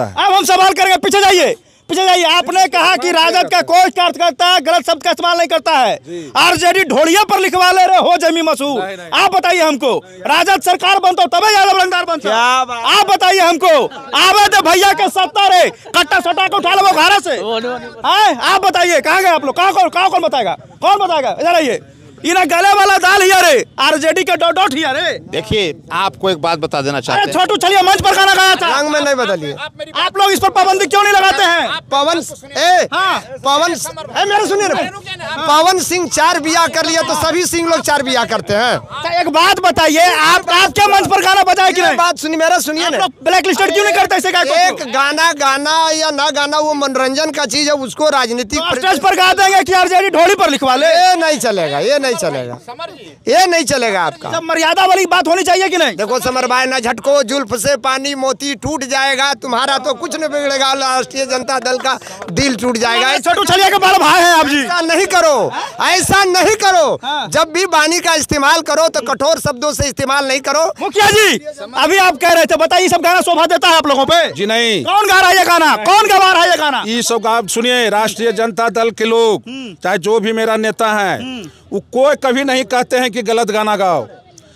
सकता है। अब हम सवाल करेंगे, पीछे जाइए, पीछे जाइए। आपने कहा कि राजद का कोई कार्यकर्ता गलत शब्द का इस्तेमाल नहीं करता है, आरजेडी ढोलिया पर लिखवा ले रहे हो जमी मसूद। आप बताइए हमको, राजद सरकार बनता तबे यादव रंगदार बनता। आप बताइए हमको, आवे दे भैया के 70 कट्टा सटा को उठा लो घर से। आप बताइए कहाँ गए आप लोग, कौन बताएगा, कौन बताएगा? इधर आइए। इन्हें गले वाला दाल ही रे, आरजेडी के डॉट ही रे। देखिए आपको एक बात बता देना चाहते हैं, छोटू छलिया मंच पर गाना गाया था, रंग में नहीं बदलिए। आप लोग इस पर पाबंदी क्यों नहीं लगाते हैं? मेरे सुनिए ना, पवन सिंह 4 बिया कर लिया तो सभी सिंह लोग 4 बिया करते हैं। एक बात बताइए, आप क्या मंच पर गाना बजाए कि नहीं? बात सुनिए, मेरा सुनिए ना, ब्लैक लिस्टेड क्यों नहीं करते इसे? एक गाना गाना या ना गाना वो मनोरंजन का चीज है, उसको राजनीतिक स्टेज पर गा देंगे कि आरजेडी ढोली पर लिखवा ले? ये नहीं चलेगा, ये नहीं चलेगा, ये नहीं चलेगा। आपका सब मर्यादा वाली बात होनी चाहिए कि नहीं? देखो समर भाई, ना झटको जुल्फ से पानी मोती टूट जाएगा, तुम्हारा तो कुछ नहीं बिगड़ेगा, राष्ट्रीय जनता दल का दिल टूट जाएगा। छोटू छलिया के बड़े भाई हैं आप जी। ऐसा नहीं करो, ऐसा नहीं करो। जब भी वाणी का इस्तेमाल करो तो कठोर शब्दों से इस्तेमाल नहीं करो। मुखिया जी, अभी आप कह रहे थे, बताइए सब गाना शोभा देता है आप लोगों पे? जी नहीं। कौन गा रहा है ये गाना, कौन गवा रहा है ये गाना? ये सब आप सुनिए, राष्ट्रीय जनता दल के लोग, चाहे जो भी मेरा नेता है, वो कोई कभी नहीं कहते हैं कि गलत गाना गाओ,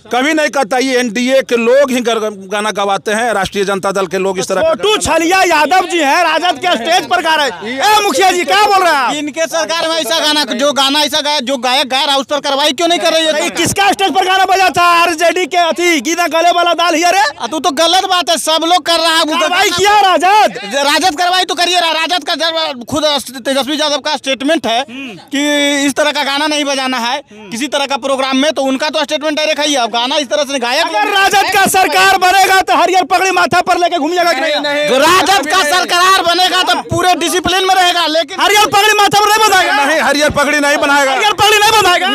कभी नहीं कहता। ये एनडीए के लोग ही गाना गवाते हैं, राष्ट्रीय जनता दल के लोग इस तरह। छोटू छलिया यादव जी हैं, राजद के स्टेज पर गा रहे हैं। मुखिया जी क्या बोल रहे हैं? इनके सरकार में ऐसा गाना, जो गाना ऐसा गाया, जो गायक गा रहा है उस पर कार्रवाई क्यों नहीं कर रही है? किसका स्टेज पर गाना बजा था? आरजेडी के अति गीता गले वाला दाल ही रे। तू तो गलत बात है, सब लोग कर रहा है। कार्रवाई किया राजद कार्रवाई तो करिए। राजद का खुद तेजस्वी यादव का स्टेटमेंट है कि इस तरह का गाना नहीं बजाना है किसी तरह का प्रोग्राम में, तो उनका तो स्टेटमेंट डायरेक्ट है, अब गाना इस तरह से गायक। अगर राजद का सरकार बनेगा तो हरियर पगड़ी माथा पर लेके घूमिएगा कि नहीं? राजद का सरकार बनेगा तो पूरे डिसिप्लिन में रहेगा, लेकिन हरियर पगड़ी माथा पर नहीं बनाएगा। नहीं, हरियर पगड़ी नहीं बनाएगा, हरियर पगड़ी नहीं बनाएगा,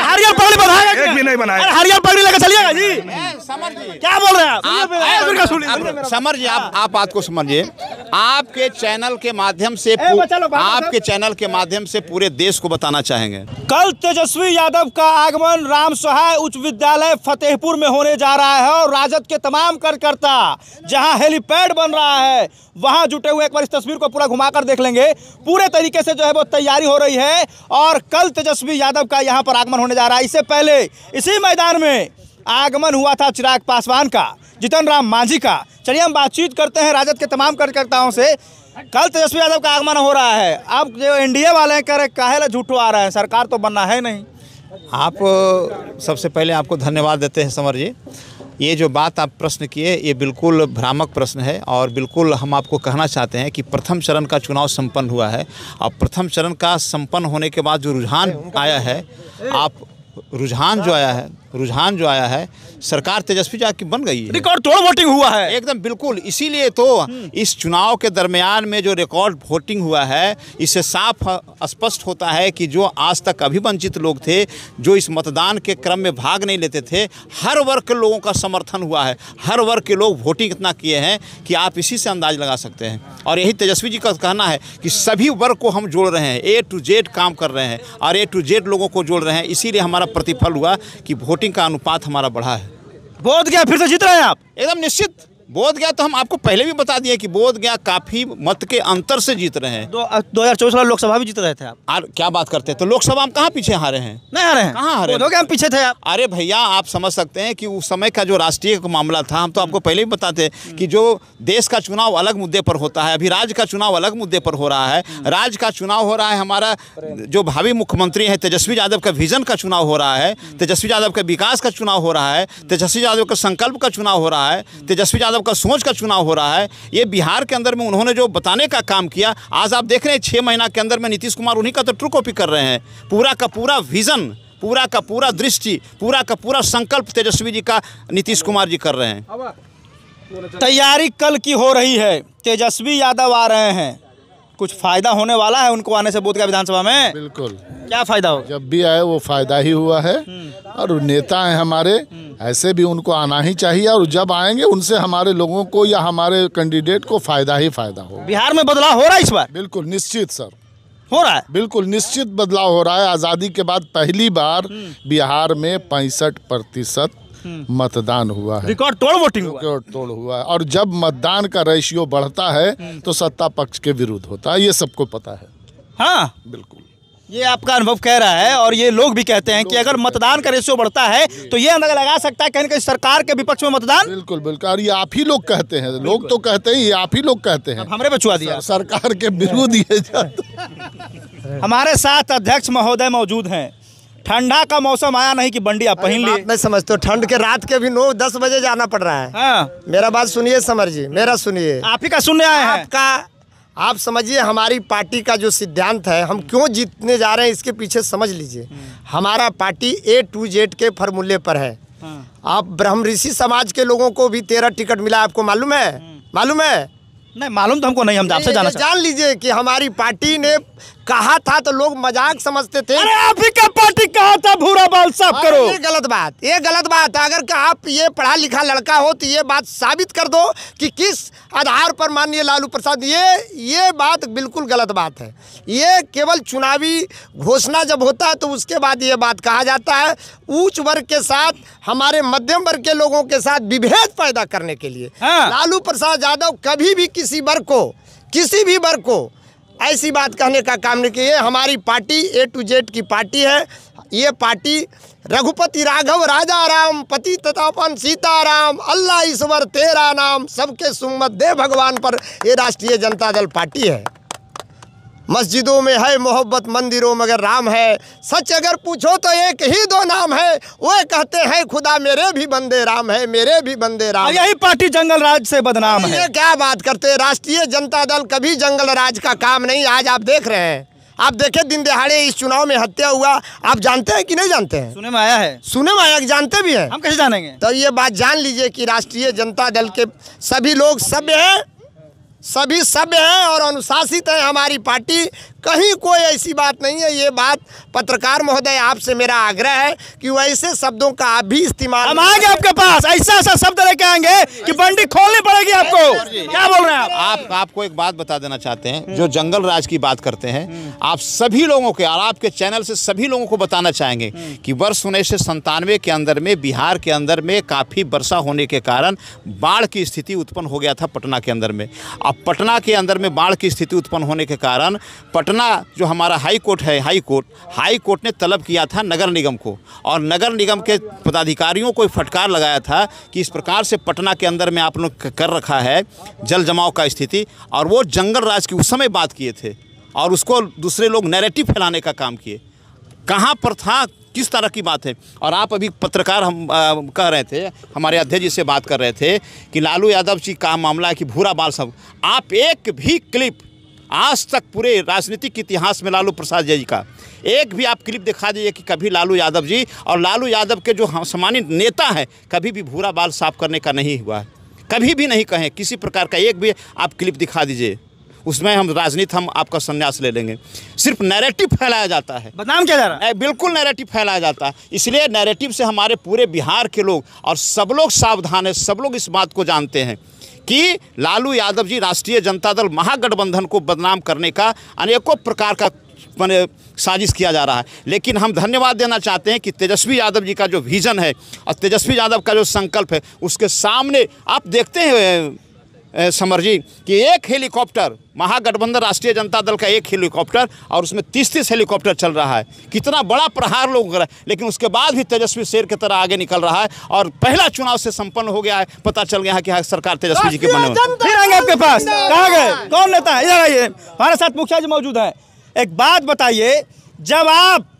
हरियर पगड़ी बनाएगा, एक भी नहीं बनाएगा। हरियर पगड़ी लेकर चलिएगा जी। क्या बोल रहे हैं आप? समर जी, आप बात को समझिए। आपके चैनल के माध्यम से, आपके चैनल के माध्यम से पूरे देश को बताना चाहेंगे, कल तेजस्वी यादव का आगमन राम सहाय उच्च विद्यालय फतेहपुर में होने जा रहा है और राजद के तमाम कार्यकर्ता जहां हेलीपैड बन रहा है वहां जुटे हुए। एक बार इस तस्वीर को पूरा घुमाकर देख लेंगे, पूरे तरीके से जो है वो तैयारी हो रही है और कल तेजस्वी यादव का यहां पर आगमन होने जा रहा है। इससे पहले इसी मैदान में आगमन हुआ था चिराग पासवान का, जीतन राम मांझी का। चलिए हम बातचीत करते हैं राजद के तमाम कार्यकर्ताओं से। कल तेजस्वी यादव का आगमन हो रहा है, अब जो एनडीए वाले कह रहे काहे झूठो आ रहे हैं, सरकार तो बनना है नहीं। आप सबसे पहले आपको धन्यवाद देते हैं समर जी। ये जो बात आप प्रश्न किए ये बिल्कुल भ्रामक प्रश्न है और बिल्कुल हम आपको कहना चाहते हैं कि प्रथम चरण का चुनाव संपन्न हुआ है और प्रथम चरण का संपन्न होने के बाद जो रुझान आया है, रुझान जो आया है सरकार तेजस्वी जी की बन गई है, रिकॉर्ड तोड़ वोटिंग हुआ है एकदम बिल्कुल। इसीलिए तो इस चुनाव के दरमियान में जो रिकॉर्ड वोटिंग हुआ है, इससे साफ स्पष्ट होता है कि जो आज तक अभी वंचित लोग थे, जो इस मतदान के क्रम में भाग नहीं लेते थे, हर वर्ग के लोगों का समर्थन हुआ है। हर वर्ग के लोग वोटिंग इतना किए हैं कि आप इसी से अंदाज लगा सकते हैं। और यही तेजस्वी जी का कहना है कि सभी वर्ग को हम जोड़ रहे हैं, A to Z काम कर रहे हैं और A to Z लोगों को जोड़ रहे हैं। इसीलिए हमारा प्रतिफल हुआ कि वोटिंग का अनुपात हमारा बढ़ा है। बोधगया फिर से जीत रहे हैं आप? एकदम निश्चित। बोधगया तो हम आपको पहले भी बता दिए कि बोधगया काफी मत के अंतर से जीत रहे हैं। 2024 वाला लोकसभा भी जीत रहे थे आप। और क्या बात करते हैं, तो लोकसभा हम कहाँ पीछे हारे हैं? नहीं हारे हैं, कहाँ हारे? बोधगया हम पीछे थे आप। अरे भैया आप समझ सकते हैं कि उस समय का जो राष्ट्रीय मामला था, हम तो आपको पहले भी बताते कि जो देश का चुनाव अलग मुद्दे पर होता है, अभी राज्य का चुनाव अलग मुद्दे पर हो रहा है। राज्य का चुनाव हो रहा है, हमारा जो भावी मुख्यमंत्री है तेजस्वी यादव का विजन का चुनाव हो रहा है, तेजस्वी यादव के विकास का चुनाव हो रहा है, तेजस्वी यादव का संकल्प का चुनाव हो रहा है, तेजस्वी यादव का सोच का चुनाव हो रहा है। ये बिहार के अंदर में उन्होंने जो बताने का काम किया, आज आप देख रहे हैं 6 महीना के अंदर में नीतीश कुमार उन्हीं का तो ट्रू कॉपी कर रहे हैं। पूरा का पूरा विजन, पूरा का पूरा दृष्टि, पूरा का पूरा संकल्प तेजस्वी जी का नीतीश कुमार जी कर रहे हैं। तैयारी कल की हो रही है, तेजस्वी यादव आ रहे हैं, कुछ फायदा होने वाला है उनको आने से बोधगया विधानसभा में? बिल्कुल। क्या फायदा हो? जब भी आए वो फायदा ही हुआ है और नेता हैं हमारे, ऐसे भी उनको आना ही चाहिए और जब आएंगे उनसे हमारे लोगों को या हमारे कैंडिडेट को फायदा ही फायदा हो। बिहार में बदलाव हो रहा है इस बार? बिल्कुल निश्चित सर, हो रहा है, बिल्कुल निश्चित बदलाव हो रहा है। आज़ादी के बाद पहली बार बिहार में 65% मतदान हुआ है, रिकॉर्ड तोड़ वोटिंग हुआ। रिकॉर्ड तोड़ हुआ है। और जब मतदान का रेशियो बढ़ता है तो सत्ता पक्ष के विरुद्ध होता है, ये सबको पता है। हाँ, बिल्कुल, ये आपका अनुभव कह रहा है और ये लोग भी कहते हैं कि अगर मतदान का रेशियो बढ़ता है तो ये अंदाजा लगा सकता है कहीं ना कहीं सरकार के विपक्ष में मतदान। बिल्कुल बिल्कुल, और ये आप ही लोग कहते हैं, लोग तो कहते हैं, ये आप ही लोग कहते हैं। हमरे पे छुआ दिया। सरकार के विरुद्ध ये जाता। हमारे साथ अध्यक्ष महोदय मौजूद हैं। ठंडा का मौसम आया नहीं कि बंडी आप पहन लिए। मैं समझता हूँ ठंड के रात के भी 9-10 बजे जाना पड़ रहा है। हाँ, मेरा बात सुनिए समर जी, मेरा सुनिए। आप ही का सुनने आए हैं। आपका आप समझिए, हमारी पार्टी का जो सिद्धांत है, हम क्यों जीतने जा रहे हैं इसके पीछे समझ लीजिए। हमारा पार्टी A to Z के फॉर्मूले पर है। आप ब्रह्म ऋषि समाज के लोगों को भी 13 टिकट मिला, आपको मालूम है? मालूम है? नहीं मालूम तो हमको नहीं, हम आपसे जाना जान लीजिए कि हमारी पार्टी ने कहा था तो लोग मजाक समझते थे। अरे आप ही का पार्टी कहा था भूरा बाल साफ करो। ये गलत बात, ये गलत बात। अगर कि आप ये पढ़ा लिखा लड़का हो तो ये बात साबित कर दो कि किस आधार पर माननीय लालू प्रसाद, ये बात बिल्कुल गलत बात है। ये केवल चुनावी घोषणा जब होता है तो उसके बाद ये बात कहा जाता है, उच्च वर्ग के साथ हमारे मध्यम वर्ग के लोगों के साथ विभेद पैदा करने के लिए। हाँ। लालू प्रसाद यादव कभी भी किसी वर्ग को, किसी भी वर्ग को ऐसी बात कहने का काम नहीं किया। हमारी पार्टी A to Z की पार्टी है। ये पार्टी रघुपति राघव राजा राम पति तथापन सीताराम अल्लाह ईश्वर तेरा नाम सबके सुम्मत दे भगवान पर ये राष्ट्रीय जनता दल पार्टी है। मस्जिदों में है मोहब्बत, मंदिरों में अगर राम है। सच अगर पूछो तो एक ही दो नाम है, वो कहते हैं खुदा मेरे भी बंदे राम है, मेरे भी बंदे राम। यही पार्टी जंगल राज से बदनाम है। ये क्या बात करते हैं? राष्ट्रीय जनता दल कभी जंगल राज का काम नहीं। आज आप देख रहे हैं, आप देखे दिन दहाड़े इस चुनाव में हत्या हुआ, आप जानते हैं कि नहीं जानते हैं? सुने में आया है। सुने में आया कि जानते भी हैं? हम कैसे जानेंगे? तो ये बात जान लीजिए कि राष्ट्रीय जनता दल के सभी लोग सभ्य हैं, सभी सभ्य हैं और अनुशासित है। हमारी पार्टी कहीं कोई ऐसी बात नहीं है। ये बात पत्रकार महोदय आपसे मेरा आग्रह है कि वैसे शब्दों का आप भी इस्तेमाल। हम आएंगे आपके पास, ऐसा ऐसा शब्द लेके आएंगे कि बंडी खोलनी पड़ेगी आपको। क्या बोल रहे हैं आप? आपको एक बात बता देना चाहते हैं, जो जंगल राज की बात करते हैं, आप सभी लोगों के और आपके चैनल से सभी लोगों को बताना चाहेंगे कि वर्ष 1997 के अंदर में बिहार के अंदर में काफ़ी वर्षा होने के कारण बाढ़ की स्थिति उत्पन्न हो गया था पटना के अंदर में। अब पटना के अंदर में बाढ़ की स्थिति उत्पन्न होने के कारण पटना जो हमारा हाई कोर्ट है, हाई कोर्ट ने तलब किया था नगर निगम को, और नगर निगम के पदाधिकारियों को फटकार लगाया था कि इस प्रकार से पटना के अंदर में आप लोग कर रखा है जल जमाव का स्थिति, और वो जंगल राज की उस समय बात किए थे और उसको दूसरे लोग नैरेटिव फैलाने का काम किए। कहाँ पर था, किस तरह की बात है? और आप अभी पत्रकार हम कह रहे थे, हमारे अध्यक्ष जी से बात कर रहे थे कि लालू यादव जी का मामला है कि भूरा बाल सब। आप एक भी क्लिप आज तक पूरे राजनीतिक इतिहास में लालू प्रसाद जी का एक भी आप क्लिप दिखा दीजिए कि कभी लालू यादव जी और लालू यादव के जो सम्मानित नेता हैं कभी भी भूरा बाल साफ करने का नहीं हुआ है, कभी भी नहीं कहें किसी प्रकार का। एक भी आप क्लिप दिखा दीजिए, उसमें हम राजनीति, हम आपका संन्यास ले लेंगे। सिर्फ नैरेटिव फैलाया जाता है, बदनाम किया जा रहा है। बिल्कुल नैरेटिव फैलाया जाता है। इसलिए नैरेटिव से हमारे पूरे बिहार के लोग और सब लोग सावधान हैं, सब लोग इस बात को जानते हैं कि लालू यादव जी राष्ट्रीय जनता दल महागठबंधन को बदनाम करने का अनेकों प्रकार का साजिश किया जा रहा है। लेकिन हम धन्यवाद देना चाहते हैं कि तेजस्वी यादव जी का जो विज़न है और तेजस्वी यादव का जो संकल्प है, उसके सामने आप देखते हैं समर जी कि एक हेलीकॉप्टर, महागठबंधन राष्ट्रीय जनता दल का एक हेलीकॉप्टर और उसमें 30-30 हेलीकॉप्टर चल रहा है। कितना बड़ा प्रहार लोग कर रहे हैं, लेकिन उसके बाद भी तेजस्वी शेर की तरह आगे निकल रहा है और पहला चुनाव से संपन्न हो गया है। पता चल गया है कि सरकार तेजस्वी जी के बने हुए। फिर आएंगे आपके पास। कहाँ गए? कौन नेता है? इधर आइए, हमारे साथ मुखिया जी मौजूद हैं। एक बात बताइए, जब आप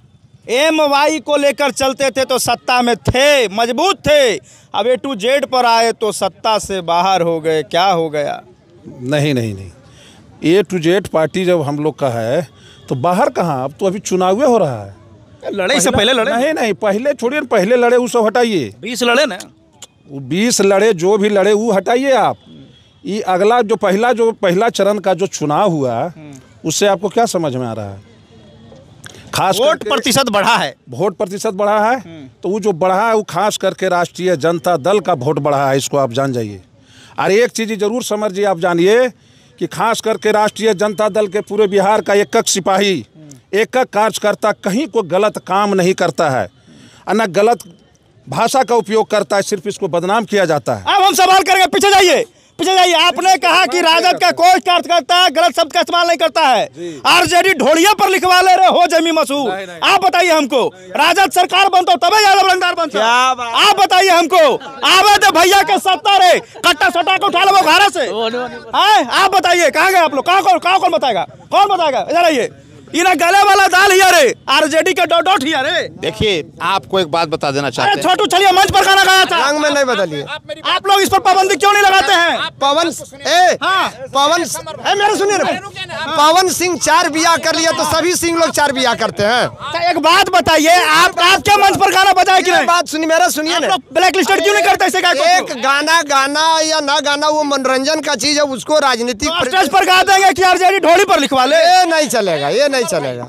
MY को लेकर चलते थे तो सत्ता में थे, मजबूत थे, अब A to Z पर आए तो सत्ता से बाहर हो गए, क्या हो गया? नहीं, A to Z पार्टी जब हम लोग का है तो बाहर कहाँ, अब तो अभी चुनाव हो रहा है। लड़ाई से पहले लड़े? नहीं, पहले छोड़िए, पहले लड़े वो सब हटाइए। 20 लड़े ना, 20 लड़े, जो भी लड़े वो हटाइए आप। ये अगला जो पहला चरण का जो चुनाव हुआ उससे आपको क्या समझ में आ रहा है? खास वोट प्रतिशत बढ़ा है, वोट प्रतिशत बढ़ा है, तो वो जो बढ़ा है वो खास करके राष्ट्रीय जनता दल का वोट बढ़ा है, इसको आप जान जाइए। और एक चीज़ जरूर समझ जी, आप जानिए कि खास करके राष्ट्रीय जनता दल के पूरे बिहार का एक सिपाही, एक कार्यकर्ता कहीं कोई गलत काम नहीं करता है, और न गलत भाषा का उपयोग करता है, सिर्फ इसको बदनाम किया जाता है। अब हम सवाल करेंगे, पीछे जाइए, पीछे जाइए। आपने कहा कि राजद का कोई कार्यकर्ता गलत शब्द का इस्तेमाल नहीं करता है, आरजेडी ढोलिया पर लिखवा ले रहे हो जमी मसूद। आप बताइए हमको, राजद सरकार बनता हो तबे यादव रंगदार बनता। आप बताइए हमको, आवे तो भैया के सत्ता रे कट्टा सटा को उठा लो घर से। आप बताइए कहाँ गए आप लोग, कौन बताएगा, कौन बताएगा? इधर आइए, इना गले वाला दाल हिया रे, आरजेडी के डॉट हिया रे। देखिए, आपको एक बात बता देना चाहते हैं। छोटू छलिया मंच पर गाना गाया था, रंग में नहीं बदलिए। आप लोग इस पर पाबंदी क्यों नहीं लगाते हैं? पवन मेरे सुनिए ना, पवन सिंह 4 बिया कर लिया तो सभी सिंह लोग 4 बिया करते हैं। एक बात बताइए, आपके मंच पर गाना बजाए कि नहीं? बात सुनिए, मेरा सुनिए ना, ब्लैक लिस्टेड क्यों नहीं करते इसे? एक गाना या ना गाना वो मनोरंजन का चीज है, उसको राजनीतिक स्टेज पर गा देंगे कि आरजेडी ढोली पर लिखवा ले। ये नहीं चलेगा, ये नहीं चलेगा,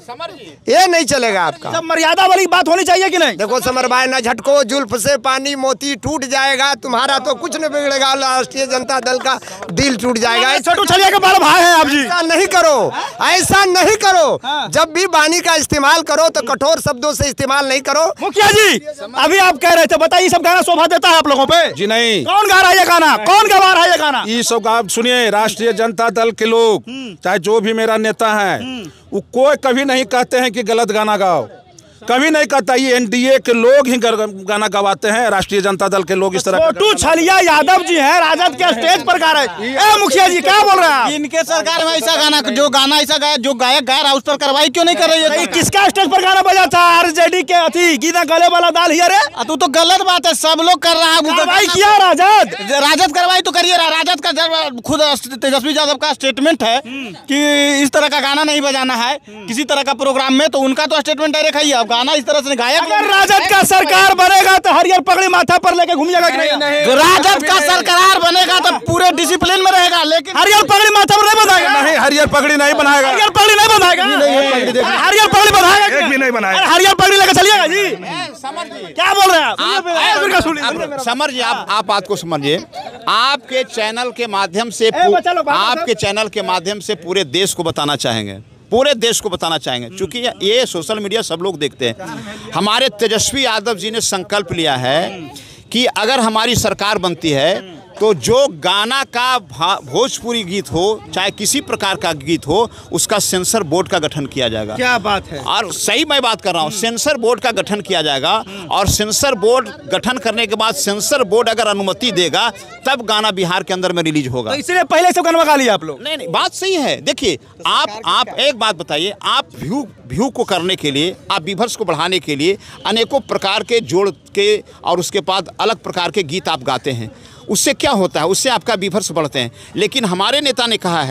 ये नहीं चलेगा आपका। सब मर्यादा वाली बात होनी चाहिए कि नहीं? देखो समर भाई, ना झटको जुल्फ से पानी मोती टूट जाएगा, तुम्हारा तो कुछ नहीं बिगड़ेगा, राष्ट्रीय जनता दल का दिल टूट जाएगा। छोटू छलिया के बड़े भाई हैं आप जी। ऐसा नहीं करो, ऐसा नहीं करो। जब भी वाणी का इस्तेमाल करो तो कठोर शब्दों से इस्तेमाल नहीं करो। मुखिया जी, अभी आप कह रहे थे, बताइए सब गाना शोभा देता है आप लोगों पे? जी नहीं। कौन गा रहा है ये गाना, कौन गवा रहा है ये गाना? ये सब आप सुनिए, राष्ट्रीय जनता दल के लोग, चाहे जो भी मेरा नेता है, वो कोई कभी नहीं कहते हैं कि गलत गाना गाओ, कभी नहीं कहता। ये एनडीए के लोग ही गाना गवाते हैं, राष्ट्रीय जनता दल के लोग इस तरह। छोटू छलिया यादव जी हैं, राजद के स्टेज पर गा रहे हैं। मुखिया जी क्या बोल रहे हैं? इनके सरकार में ऐसा गाना, जो गाना ऐसा गाया, जो गायक गा रहा है उस पर कार्रवाई क्यों नहीं कर रही है? किसका स्टेज पर गाना बजा था? आरजेडी के अथी गीता गले वाला दाल हिया रे। तू तो गलत बात है, सब लोग कर रहा है। कार्रवाई किया राजद कार्रवाई तो करिए। राजद का खुद तेजस्वी यादव का स्टेटमेंट है कि इस तरह का गाना नहीं बजाना है किसी तरह का प्रोग्राम में, तो उनका तो स्टेटमेंट डायरेक्ट है। अब गाना इस तरह से गायक, अगर राजद का सरकार बनेगा तो हरियर पगड़ी माथा पर लेके घूमिएगा कि नहीं? राजद का सरकार बनेगा तो पूरे डिसिप्लिन में रहेगा, लेकिन हरियर पगड़ी माथा पर नहीं बनाएगा। नहीं, हरियर पगड़ी नहीं बनाएगा, हरियर पगड़ी नहीं बनाएगा, हरियर पगड़ी बनाएगा, एक भी नहीं बनाएगा। हरियर पगड़ी लेके चलिएगा जी। क्या बोल रहे हैं आप? समर जी, आप बात को समझिए। आपके चैनल के माध्यम से, आपके चैनल के माध्यम से पूरे देश को बताना चाहेंगे, पूरे देश को बताना चाहेंगे, क्योंकि ये सोशल मीडिया सब लोग देखते हैं। हमारे तेजस्वी यादव जी ने संकल्प लिया है कि अगर हमारी सरकार बनती है तो जो गाना का भोजपुरी गीत हो, चाहे किसी प्रकार का गीत हो, उसका सेंसर बोर्ड का गठन किया जाएगा। क्या बात है? और सही मैं बात कर रहा हूँ, सेंसर बोर्ड का गठन किया जाएगा, और सेंसर बोर्ड गठन करने के बाद सेंसर बोर्ड अगर अनुमति देगा तब गाना बिहार के अंदर में रिलीज होगा। तो इसलिए पहले से गाना गा लिया आप लोग? नहीं, बात सही है। देखिए, आप एक बात बताइए, आप व्यू को करने के लिए, आप व्यूअर्स को बढ़ाने के लिए अनेकों प्रकार के जोड़ के और उसके बाद अलग प्रकार के गीत आप गाते हैं। उससे क्या होता है? उससे आपका व्यूअर्स बढ़ते हैं। लेकिन हमारे नेता ने कहा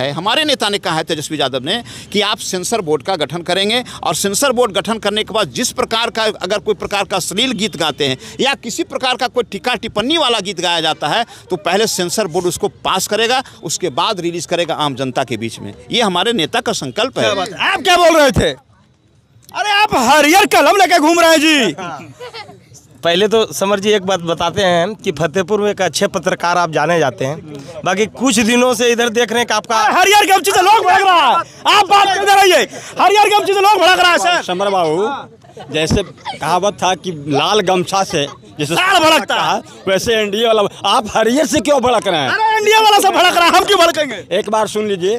है तेजस्वी यादव ने कि आप सेंसर बोर्ड का गठन करेंगे, और सेंसर बोर्ड गठन करने के बाद जिस प्रकार का, अगर कोई प्रकार का अश्लील गीत गाते हैं या किसी प्रकार का कोई टीका टिप्पणी वाला गीत गाया जाता है, तो पहले सेंसर बोर्ड उसको पास करेगा, उसके बाद रिलीज करेगा आम जनता के बीच में। ये हमारे नेता का संकल्प है। आप क्या बोल रहे थे? अरे आप हरियर कलम लेके घूम रहे हैं जी। पहले तो समर जी एक बात बताते हैं कि फतेहपुर में एक अच्छे पत्रकार आप जाने जाते हैं, बाकी कुछ दिनों से इधर देख रहे हैं कि आपका हरियर गमछी से लोग भड़क रहा है। आप बात करते रहिए, हरियर गमछी से लोग भड़क रहा है। सर समर बाबू, जैसे कहावत था कि लाल गमछा से जैसे साल भड़कता है, वैसे एनडीए वाला आप हरियर से क्यों भड़क रहे हैं? अरे एनडीए वाला से भड़क रहा है, हम क्यों भड़केंगे? एक बार सुन लीजिए,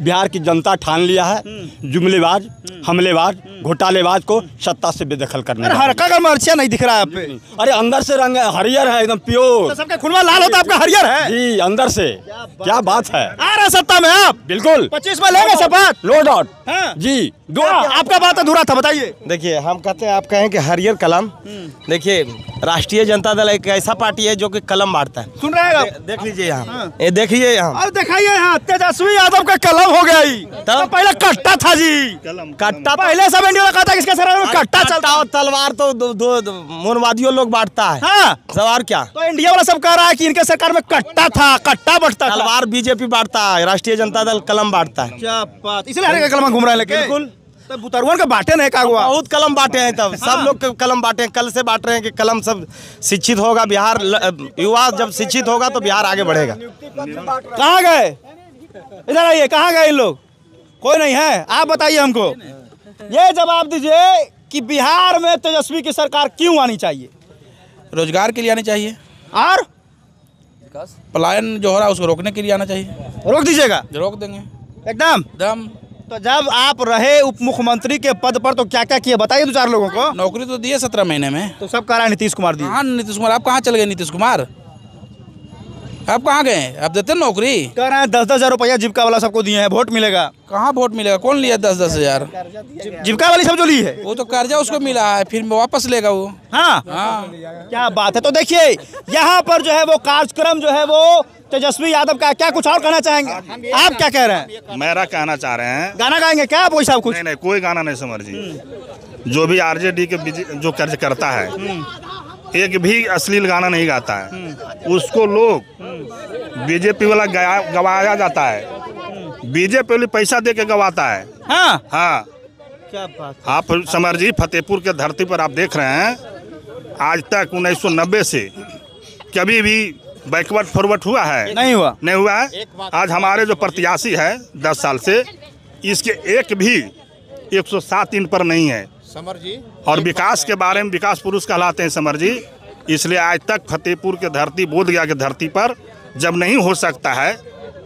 बिहार की जनता ठान लिया है जुमलेबाज, हमलेबाज, घोटालेबाज को सत्ता से बेदखल करने। हरका का मर्चिया नहीं दिख रहा है आप पे। अरे अंदर से रंग हरियर है, एकदम प्योर। तो सबका खुनवा लाल होता है, आपका हरियर है जी, अंदर से। क्या बात है? आ रहे सत्ता में आप? बिल्कुल। 25 में लेंगे शपथ? नो डाउट जी। आपका बात अधूरा था, बताइए। देखिए, हम कहते हैं, आप कहें कि हरियर कलम, देखिए राष्ट्रीय जनता दल एक ऐसा पार्टी है जो कि कलम बांटता है। सुन रहे हैं? देख लीजिए यहाँ, ये देखिए यहाँ। और दिखाइए यहाँ, तेजस्वी यादव का कलम हो गया ही। तो पहले कट्टा था जी, कट्टा पहले सब इंडिया में कहता है किसके सर में कट्टा चलता और तलवार तो दो मोनवादियों लोग बांटता है। हाँ, सवार क्या? तो इंडिया वाला सब कह रहा है कि इनके सरकार में कट्टा था, कट्टा बंटता था। तलवार बीजेपी बांटता है, राष्ट्रीय जनता दल कलम बांटता है। क्या बात, इसलिए हर कलम घूम रहा है। लेकिन बिल्कुल, तो बुतरुआ का बांटे नहीं का हुआ, बहुत कलम बांटे हैं। तब सब लोग कलम बांटे हैं, कल से बांट रहे हैं कि कलम सब शिक्षित होगा बिहार, युवा जब शिक्षित होगा तो बिहार आगे बढ़ेगा। कहाँ गए? इधर आइए, कहाँ गए इन लोग? कोई नहीं है? आप बताइए हमको, ये जवाब दीजिए कि बिहार में तेजस्वी की सरकार क्यों आनी चाहिए? रोजगार के लिए आनी चाहिए और पलायन जो हो रहा है उसको रोकने के लिए आना चाहिए। रोक दीजिएगा रोक देंगे एकदम। एकदम। तो जब आप रहे उप मुख्यमंत्री के पद पर तो क्या क्या किए बताइए 2-4 लोगों को। नौकरी तो दिए 17 महीने में। तो सब कह रहा है नीतीश कुमार दी। हाँ नीतीश कुमार, आप कहाँ चल गए नीतीश कुमार? आप कहाँ गए? आप देते नौकरी? कह रहे हैं 10-10 हज़ार रुपया जीविका वाला सबको दिए हैं, वोट मिलेगा। कहाँ वोट मिलेगा? कौन लिया 10-10 हज़ार? जीविका वाली सब जो ली है वो तो कर्जा उसको मिला है, फिर वापस लेगा वो। हाँ क्या बात है। तो देखिए यहाँ पर जो है वो कार्यक्रम जो है वो तेजस्वी यादव का, क्या कुछ और कहना चाहेंगे? आप क्या कह रहे हैं? मेरा कहना चाह रहे हैं, गाना गाएंगे क्या आप? वैसा कुछ नहीं, कोई गाना नहीं समर जी। जो भी आरजेडी के जो कार्य करता है, एक भी अश्लील गाना नहीं गाता है। उसको लोग बीजेपी वाला गवाया जाता है, बीजेपी वाले पैसा दे के गवाता है। हाँ हाँ क्या बात। आप समर जी, फतेहपुर के धरती पर आप देख रहे हैं, आज तक 1990 से कभी भी बैकवर्ड फॉरवर्ड हुआ है? नहीं हुआ। नहीं हुआ है। आज हमारे जो प्रत्याशी है 10 साल से, इसके एक भी 107 इन पर नहीं है समर जी। और विकास के बारे में विकास पुरुष कहलाते हैं समर जी। इसलिए आज तक फतेहपुर के धरती, बोधगया के धरती पर जब नहीं हो सकता है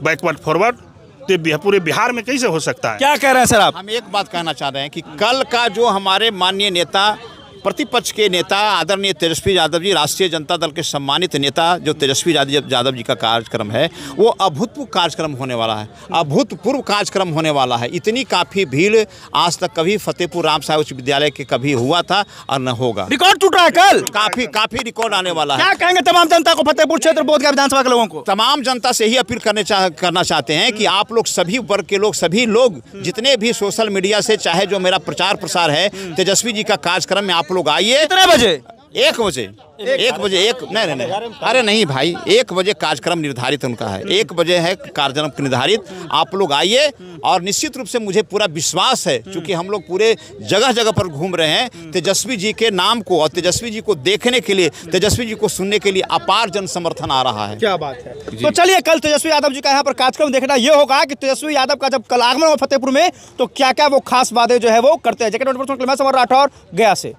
बैकवर्ड फॉरवर्ड, तो पूरे बिहार में कैसे हो सकता है? क्या कह रहे हैं सर आप? हम एक बात कहना चाह रहे हैं कि कल का जो हमारे माननीय नेता, प्रतिपक्ष के नेता आदरणीय तेजस्वी यादव जी, राष्ट्रीय जनता दल के सम्मानित नेता जो तेजस्वी यादव जी का कार्यक्रम है, वो अभूतपूर्व कार्यक्रम होने वाला है। अभूतपूर्व कार्यक्रम होने वाला है। इतनी काफ़ी भीड़ आज तक कभी फतेहपुर राम साहब उच्च विद्यालय के कभी हुआ था और न होगा। रिकॉर्ड टूट रहा है कल। काफ़ी रिकॉर्ड आने वाला है। क्या कहेंगे तमाम जनता को, फतेहपुर क्षेत्र बोधगया विधानसभा के लोगों को? तमाम जनता से ही अपील करना चाहते हैं कि आप लोग सभी वर्ग के लोग, सभी लोग जितने भी सोशल मीडिया से, चाहे जो मेरा प्रचार प्रसार है तेजस्वी जी का कार्यक्रम में, आप लोग आइए। कितने बजे? 1 बजे। नहीं, अरे नहीं भाई, 1 बजे कार्यक्रम निर्धारित उनका है। 1 बजे है कार्यक्रम निर्धारित। आप लोग आइए और निश्चित रूप से मुझे पूरा विश्वास है, क्योंकि हम लोग पूरे जगह जगह पर घूम रहे हैं, तेजस्वी जी के नाम को और तेजस्वी जी को देखने के लिए, तेजस्वी जी को सुनने के लिए अपार जन समर्थन आ रहा है। क्या बात है। तो चलिए कल तेजस्वी यादव जी का यहाँ पर कार्यक्रम देखना ये होगा कि तेजस्वी यादव का जब कल आगमन हो फतेहपुर में तो क्या क्या वो खास बातें जो है वो करते हैं। जैकेट राठौर गया से।